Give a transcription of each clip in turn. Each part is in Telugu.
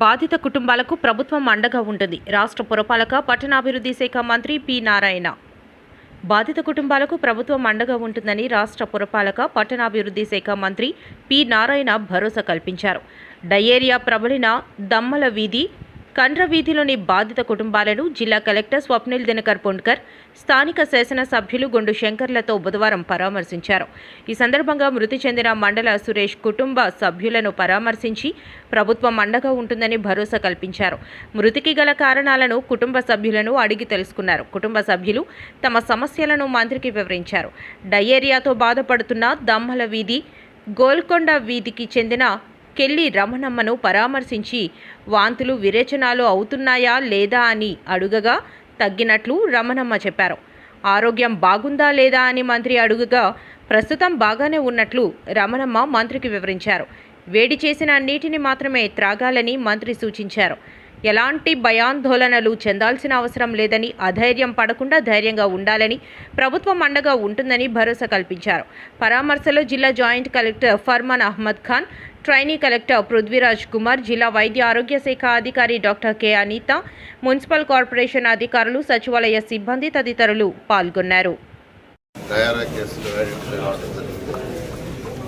బాధిత కుటుంబాలకు ప్రభుత్వం అండగా ఉంటుంది. రాష్ట్ర పురపాలక పట్టణాభివృద్ధి శాఖ మంత్రి పి. నారాయణ. బాధిత కుటుంబాలకు ప్రభుత్వం అండగా ఉంటుందని రాష్ట్ర పురపాలక పట్టణాభివృద్ధి శాఖ మంత్రి పి. నారాయణ భరోసా కల్పించారు. డయేరియా ప్రబలిన దమ్మల వీధి, కండ్ర వీధిలోని బాధిత కుటుంబాలను జిల్లా కలెక్టర్ స్వప్నిల్ దినకర్ పొండ్కర్, స్థానిక శాసనసభ్యులు గొండు శంకర్లతో బుధవారం పరామర్శించారు. ఈ సందర్భంగా మృతి చెందిన మండల సురేష్ కుటుంబ సభ్యులను పరామర్శించి ప్రభుత్వం అండగా ఉంటుందని భరోసా కల్పించారు. మృతికి గల కారణాలను కుటుంబ సభ్యులను అడిగి తెలుసుకున్నారు. కుటుంబ సభ్యులు తమ సమస్యలను మంత్రికి వివరించారు. డయేరియాతో బాధపడుతున్న దమ్మల వీధి, గోల్కొండ వీధికి చెందిన కెల్లి రమణమ్మను పరామర్శించి వాంతులు విరేచనాలు అవుతున్నాయా లేదా అని అడుగగా తగ్గినట్లు రమణమ్మ చెప్పారు. ఆరోగ్యం బాగుందా లేదా అని మంత్రి అడుగగా ప్రస్తుతం బాగానే ఉన్నట్లు రమణమ్మ మంత్రికి వివరించారు. వేడి చేసిన నీటిని మాత్రమే త్రాగాలని మంత్రి సూచించారు. ఎలాంటి భయాందోళనలు చెందాల్సిన అవసరం లేదని, అధైర్యం పడకుండా ధైర్యంగా ఉండాలని, ప్రభుత్వం అండగా ఉంటుందని భరోసా కల్పించారు. పరామర్శలో జిల్లా joint collector Farman Ahmed Khan, trainee collector Prithviraj Kumar, జిల్లా వైద్య ఆరోగ్య శాఖ అధికారి doctor K. Anitha, municipal corporation అధికారులు, సచివాలయ సిబ్బంది తదితరులు పాల్గొన్నారు.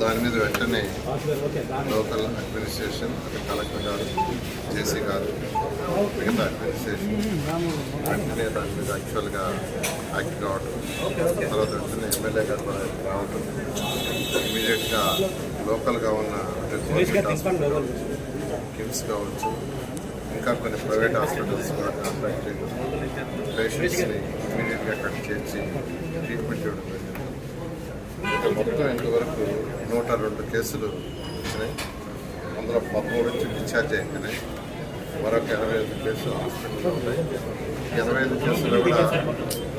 దాని మీద వెంటనే లోకల్ అడ్మినిస్ట్రేషన్, కలెక్టర్ గారు, జేసీ గారు, మిగతా అడ్మినిస్ట్రేషన్ వెంటనే దాని మీద యాక్చువల్గా యాక్ట్ కావడం, తర్వాత వెంటనే ఎమ్మెల్యే గారు రావడం, ఇమీడియట్గా లోకల్గా ఉన్న కిమ్స్ కావచ్చు, ఇంకా కొన్ని ప్రైవేట్ హాస్పిటల్స్ కూడా కాంటాక్ట్ చేయడం, పేషెంట్స్ని ఇమీడియట్గా అక్కడ చేర్చి ట్రీట్మెంట్ ఇవ్వడం జరిగింది. మొత్తం ఇంతవరకు 102 కేసులు వచ్చినాయి. అందులో 13 నుంచి డిశ్చార్జ్ అయిపోయినాయి. మరొక 85 కేసులు హాస్పిటల్లో ఉన్నాయి. 85 కేసులు కూడా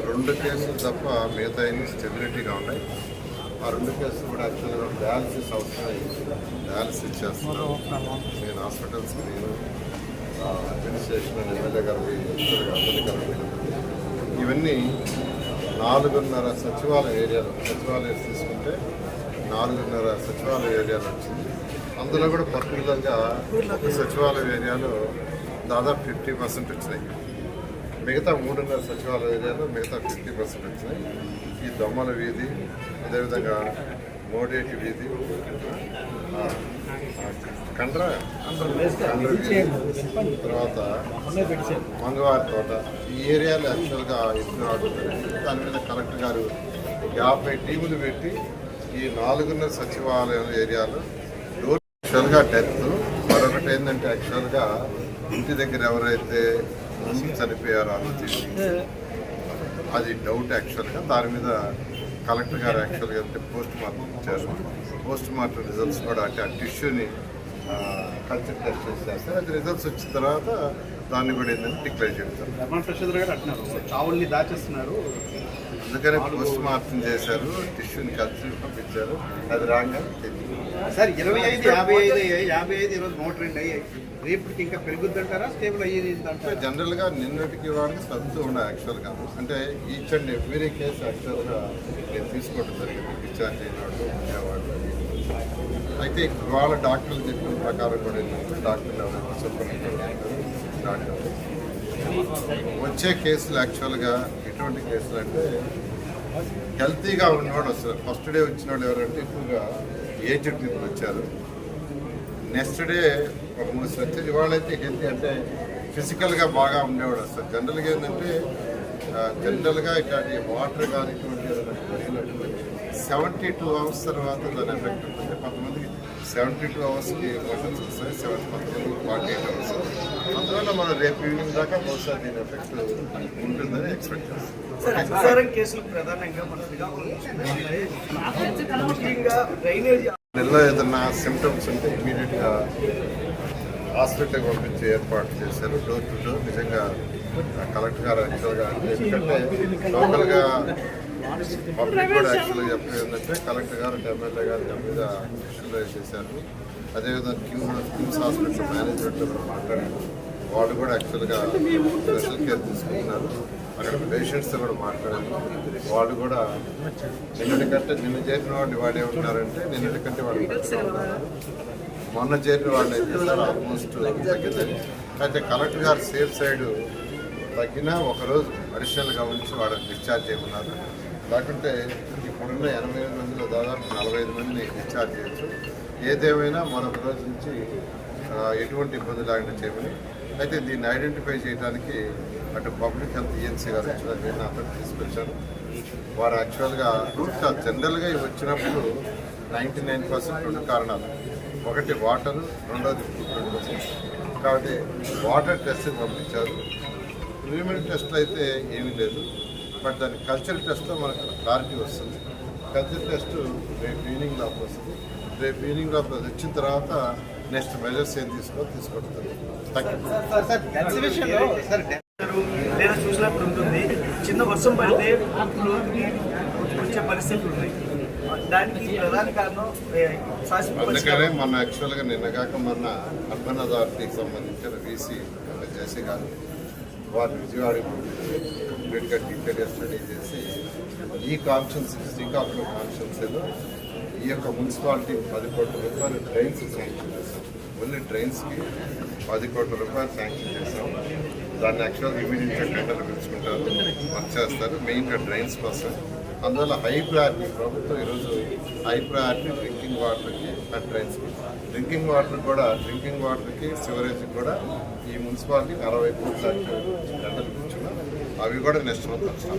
2 కేసులు తప్ప మిగతా స్టెబిలిటీగా ఉన్నాయి. ఆ 2 కేసులు కూడా యాక్చువల్గా డయాలసిస్ అవసరమై డయాలసిస్ చేస్తున్నాను. నేను హాస్పిటల్స్కి నేను అడ్మినిస్ట్రేషన్ ఎమ్మెల్యే గారికి అందరికీ ఇవన్నీ 4.5 సచివాలయ ఏరియాలో, సచివాలయం తీసుకుంటే 4.5 సచివాలయ ఏరియాలో వచ్చింది. అందులో కూడా పర్టికులర్గా ఒక సచివాలయ ఏరియాలో దాదాపు 50% వచ్చినాయి. మిగతా 3.5 సచివాలయ ఏరియాలో మిగతా 50% వచ్చినాయి. ఈ దొమ్మల వీధి, అదేవిధంగా మోడేటి వీధి, కండ్ర వీధి, తర్వాత మంగవారి తోట, ఈ ఏరియాలో యాక్చువల్గా ఎక్కువ ఆడుతుంది. దాని మీద కలెక్టర్ గారు 50 టీములు పెట్టి ఈ 4.5 సచివాలయం ఏరియాలో యాక్చువల్గా డెత్, మరొకటి ఏంటంటే యాక్చువల్గా ఇంటి దగ్గర ఎవరైతే ముందు చనిపోయారో అది డౌట్. యాక్చువల్గా దాని మీద కలెక్టర్ గారు యాక్చువల్గా అంటే పోస్ట్ మార్టం ఇచ్చారు. పోస్ట్ మార్టం రిజల్ట్స్ కూడా అంటే ఆ టిష్యూని కల్చర్ టెస్ట్ చేస్తారు. అది రిజల్ట్స్ వచ్చిన తర్వాత దాన్ని కూడా ఏంటంటే డిక్లేర్ చేస్తారు. చావుల్ని దాచేస్తున్నారు, అందుకనే పోస్ట్ మార్టం చేశారు, టిష్యూని కల్చర్ పంపించారు. అది రాగా సార్ 25, 55 ఈరోజు 102 అయ్యాయి. రేపటికి ఇంకా పెరుగుద్దంటారా, స్టేబుల్ అయ్యేది అంటే? జనరల్గా నిన్నటికి వాడికి చదువుతూ ఉన్నాయి. యాక్చువల్గా అంటే ఈచ్ అండ్ ఎవ్రీ కేసు యాక్చువల్గా నేను తీసుకోవడం జరిగింది. డిశ్చార్జ్ అయినవాడు, ఉండేవాడు. అయితే ఇవాళ డాక్టర్లు చెప్పిన ప్రకారం కూడా ఏంటంటే డాక్టర్లు డాక్టర్లు వచ్చే కేసులు యాక్చువల్గా ఎటువంటి కేసులు అంటే హెల్తీగా ఉన్నవాడు వస్తారు. ఫస్ట్ డే వచ్చిన వాళ్ళు ఎవరంటే ఎక్కువగా ఏజ్డ్ పీపుల్ వచ్చారు. నెక్స్ట్ డే ఒక 3 వచ్చేది. ఇవాళైతే హెల్తీ అంటే ఫిజికల్గా బాగా ఉండేవాడు వస్తారు. జనరల్గా ఏంటంటే జనరల్గా ఇట్లాంటి వాటర్ కానీ ఇటువంటి 72 అవర్స్ తర్వాత దాని ఎఫెక్ట్ ఉంటుంది. కొంతమందికి 72 అవర్స్కి మోషన్స్ వస్తాయి, కొంతమందికి 48 అవర్స్. అందువల్ల మనం రేపు ఈవినింగ్ దాకా బహుశా దీని ఎఫెక్ట్ ఉంటుందని ఎక్స్పెక్ట్ చేస్తాం. నెలలో ఏదన్నా సిమ్టమ్స్ ఉంటే ఇమీడియట్గా హాస్పిటల్కి పంపించి ఏర్పాటు చేశారు. Door to door. నిజంగా కలెక్టర్ గారు యాక్చువల్గా ఎందుకంటే లోకల్గా పబ్లిక్ కూడా యాక్చువల్గా చెప్పేది ఏంటంటే కలెక్టర్ గారు, ఎమ్మెల్యే గారు దాని మీద విషువలైజ్ చేశారు. అదేవిధంగా కిమ్స్ హాస్పిటల్ మేనేజ్మెంట్తో కూడా మాట్లాడారు. వాళ్ళు కూడా యాక్చువల్గా స్పెషల్ కేర్ తీసుకుంటున్నారు. అక్కడ పేషెంట్స్తో కూడా మాట్లాడారు. వాళ్ళు కూడా నిన్నటి కంటే నిన్న చేసిన వాళ్ళు ఏమంటున్నారంటే నిన్నటి కంటే వాళ్ళు మొన్న చేరిన వాళ్ళు అయితే సార్ ఆల్మోస్ట్ తగ్గిందని. అయితే కలెక్టర్ గారు సేఫ్ సైడ్ తగ్గినా ఒకరోజు అడిషనల్గా ఉంచి వాళ్ళని డిశ్చార్జ్ చేయమన్నారు. లేకుంటే ఇప్పుడున్న 88 మందిలో దాదాపు 45 మందిని డిశ్చార్జ్ చేయొచ్చు. ఏదేమైనా మరొక రోజు నుంచి ఎటువంటి ఇబ్బంది లేకుండా చేయమని. అయితే దీన్ని ఐడెంటిఫై చేయడానికి అటు పబ్లిక్ హెల్త్ ఏజెన్సీ గారు వచ్చిన నేను అతను తీసుకొచ్చాను. వారు యాక్చువల్గా జనరల్గా ఇవి వచ్చినప్పుడు 99% 2 కారణాలు. ఒకటి వాటర్, రెండోది ఫుడ్. కాబట్టి వాటర్ టెస్ట్ పంపించారు. ప్రిలిమినరీ టెస్ట్లు అయితే ఏమీ లేదు, బట్ దాని కల్చర్ టెస్ట్లో మనకు క్లారిటీ వస్తుంది. కల్చర్ టెస్ట్ రేపు ఈవినింగ్ లోపల వస్తుంది. రేపు ఈవినింగ్ లోపల వచ్చిన తర్వాత నెక్స్ట్ మెజర్స్ ఏం తీసుకుంటారు. లేదా చూసినప్పుడు ఉంటుంది. చిన్న వర్షం పడితే వచ్చే పరిస్థితులు ఉన్నాయి. దానికి ప్రధాన కారణం అందుకనే మన యాక్చువల్గా నిన్నగాక మొన్న అర్బన్ అథారిటీకి సంబంధించిన వీసీ జేసీ గారు వారు విజయవాడ కంప్లీట్గా డీటెయిల్గా స్టడీ చేసి ఈ కాన్స్టిట్యున్సీ శ్రీకాకుళం కాన్స్టిట్యున్సీలో ఈ యొక్క మున్సిపాలిటీ 10 కోట్ల రూపాయలు డ్రైన్స్ శాంక్షన్ చేశాం. ఓన్లీ డ్రైన్స్కి 10 కోట్ల రూపాయలు శాంక్షన్ చేశాం. దాన్ని యాక్చువల్గా ఇమీడియట్గా టెండర్లు పిలుచుకుంటారు, వర్క్ చేస్తారు. మెయిన్గా డ్రైన్స్ కోసం అందువల్ల హై ప్రయారిటీ ప్రభుత్వం ఈరోజు హై ప్రయారిటీ డ్రింకింగ్ వాటర్కి అండ్ డ్రైన్స్కి. డ్రింకింగ్ వాటర్కి సివరేజ్కి కూడా ఈ మున్సిపాలిటీకి 60 కోట్ల టెండర్లు పిలుచుకున్నాం. అవి కూడా నెక్స్ట్ మంత్ వస్తాం.